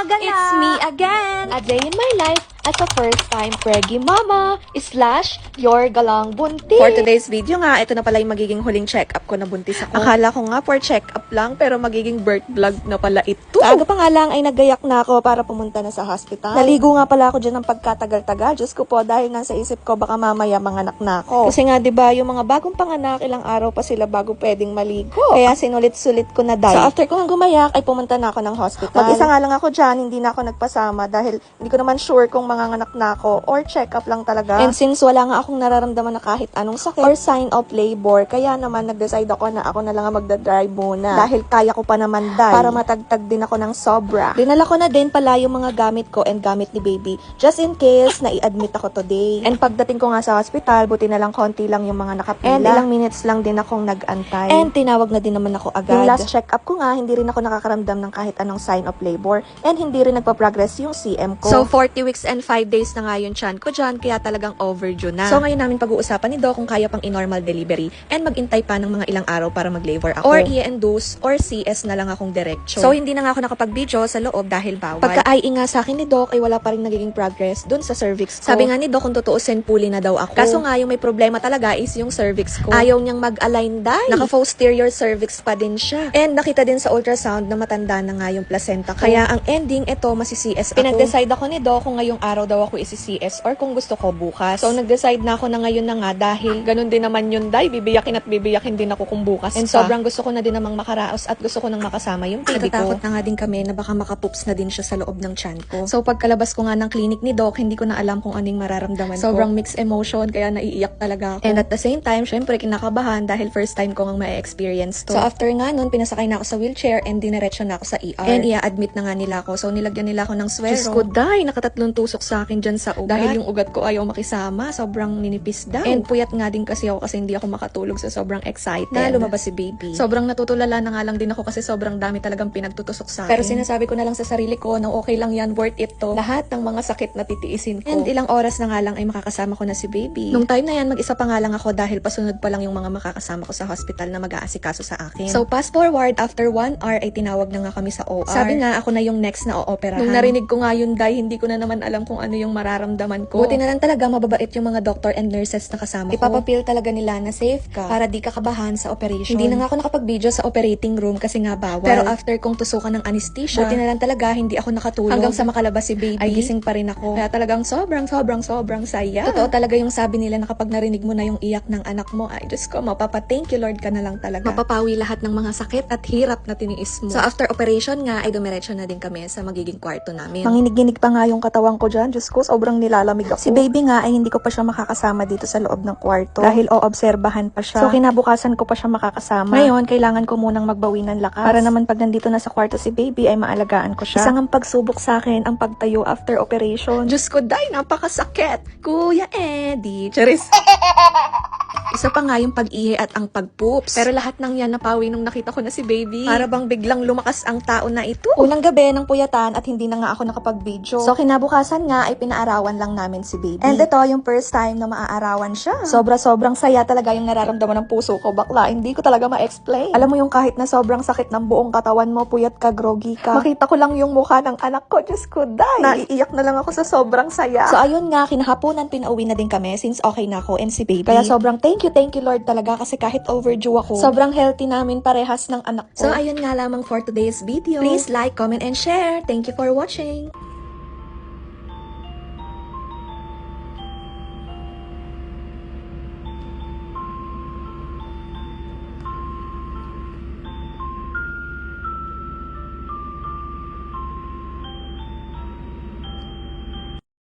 umaga na! It's me again! A day in my life as a first-time preggy mama / your galang buntis. For today's video nga, ito na pala yung magiging huling check-up ko na buntis ako. Akala ko nga for check-up lang, pero magiging birth vlog na pala ito. Aga pa nga lang ay naggayak na ako para pumunta na sa hospital. Naligo nga pala ako dyan ng pagkatagal-tagal. Diyos ko po, dahil nasa isip ko baka mamaya manganak na ako. Kasi nga, diba, yung mga bagong panganak, ilang araw pa sila bago pwedeng maligo. Kaya sinulit-sulit ko na dahil. So after ko nga gumayak, ay pumunta na ako ng hospital. Mag-isa nga lang ako dyan, hindi na ako nagpasama dahil hindi ko naman sure kung manganganak na ako or check-up lang talaga. And since wala nga akong nararamdaman na kahit anong sakit or sign of labor, kaya naman nag-decide ako na ako na lang ang magdadrive muna. Dahil kaya ko pa naman dahil para matagtag din ako ng sobra. Dinala ko na din pala yung mga gamit ko and gamit ni baby just in case na i-admit ako today. And pagdating ko nga sa hospital, buti na lang konti lang yung mga nakapila. And ilang minutes lang din akong nag-antay. And tinawag na din naman ako agad. Yung last check-up ko nga, hindi rin ako nakakaramdam ng kahit anong sign of labor and hindi rin nagpa-progress yung CM ko. So 40 weeks and 5 days na nga yung tiyan ko dyan, kaya talagang overdue na. So ngayon namin pag-uusapan ni Doc kung kaya pang i-normal delivery and mag-intay pa ng mga ilang araw para mag-labor ako. Or i-induce or CS na lang akong diretsyo. So hindi na nga ako nakapag-video sa loob dahil bawal. Pagka-IE nga sa akin ni Doc ay wala pa rin nagiging progress dun sa cervix ko. Sabi nga ni Doc kung tutuusin puli na daw ako. Kaso nga yung may problema talaga is yung cervix ko. Ayaw niyang mag-align dahil naka-posterior cervix pa din siya. And nakita din sa ultrasound na matanda na nga yung placenta ko. Kaya ang ending, ito masi-CS ako. Pinag-decide ako ni Doc kung ngayong araw daw ako isi-CS or kung gusto ko bukas. So nag-decide na ako na ngayon na nga dahil ganun din naman yun day. Bibiyakin at bibiyakin din ako kung bukas. And sobrang gusto ko na din namang makaraos at gusto ko nang makasama yung baby ko. Natatakot na nga din kami na baka makapoops na din siya sa loob ng tiyan ko. So pagkalabas ko nga ng clinic ni Doc, hindi ko na alam kung anong mararamdaman ko. Sobrang mixed emotion kaya naiiyak talaga ako. And at the same time, syempre kinakabahan dahil first time ko nga ma-experience to. So after nga nun, pinasakay na ako sa wheelchair and diniretso na ako sa ER. And i-admit na nga nila ako. So nilagyan nila ako ng swero. Diyos ko, day, nakatatlong tusok sa akin dyan sa ugat. Dahil yung ugat ko ayaw makisama, sobrang ninipis daw. And puyat nga din kasi ako kasi hindi ako makatulog sa sobrang excited na lumabas si baby. Sobrang natutulala na nga lang din ako kasi sobrang dami talagang pinagtutusok sa akin. Pero sinasabi ko na lang sa sarili ko na okay lang yan, worth it to. Lahat ng mga sakit na titiisin ko. And ilang oras na nga lang ay makakasama ko na si baby. Nung time na yan, mag-isa pa nga lang ako dahil pasunod pa lang yung mga makakasama ko sa hospital na mag-aasikaso sa akin. So fast forward, after 1 hour ay tinawag na nga kami sa OR. Sabi nga ako na yung next na ooperahan. Nung narinig ko nga yun, day, hindi ko na naman alam kung ano yung mararamdaman ko. Buti na lang talaga mababait yung mga doctor and nurses na kasama ko. Ipapapil talaga nila na safe ka para di ka kabahan sa operation. Hindi na nga ako nakapag-video sa operating room kasi nga bawal. Pero after kong tusukan ng anesthesia, buti na lang talaga hindi ako nakatulog. Hanggang sa makalabas si baby, ay gising pa rin ako. Kaya talagang sobrang saya. Totoo talaga yung sabi nila na kapag narinig mo na yung iyak ng anak mo, ay Diyos ko, mapapa-thank you Lord ka na lang talaga. Mapapawi lahat ng mga sakit at hirap na tiniis mo. So after operation nga, ay dumiretso na din kami sa magiging kwarto namin. Manginig-ginig pa nga yung katawan ko dyan. Diyos ko, sobrang nilalamig ako. Si baby nga ay hindi ko pa siya makakasama dito sa loob ng kwarto dahil oobserbahan pa siya. So kinabukasan ko pa siya makakasama. Ngayon, kailangan ko munang magbawi ng lakas para naman pag nandito na sa kwarto si baby ay maalagaan ko siya. Isang ang pagsubok sa akin ang pagtayo after operation. Diyos ko, day, napakasakit. Kuya Eddie. Charis. Isa pa nga yung pag-ihi at ang pag-poops. Pero lahat ng yan napawi nung nakita ko na si baby. Para bang biglang lumakas ang tao na ito. Unang gabi ng puyatan at hindi na nga ako nakapag-video. So kinabukasan nga ay pinaarawan lang namin si baby. And ito yung first time na maaarawan siya. Sobrang saya talaga yung nararamdaman ng puso ko. Bakla, hindi ko talaga ma-explain. Alam mo yung kahit na sobrang sakit ng buong katawan mo, puyat ka, groggy ka. Makita ko lang yung mukha ng anak ko. Diyos ko, day. Naiiyak na lang ako sa sobrang saya. So ayun nga, kinahaponan pinauwi na din kami since okay na ako and si baby. Kaya sobrang thank you Lord talaga kasi kahit overdue ako, sobrang healthy namin parehas ng anak ko. So ayun nga lamang for today's video. Please like, comment, and share. Thank you for watching.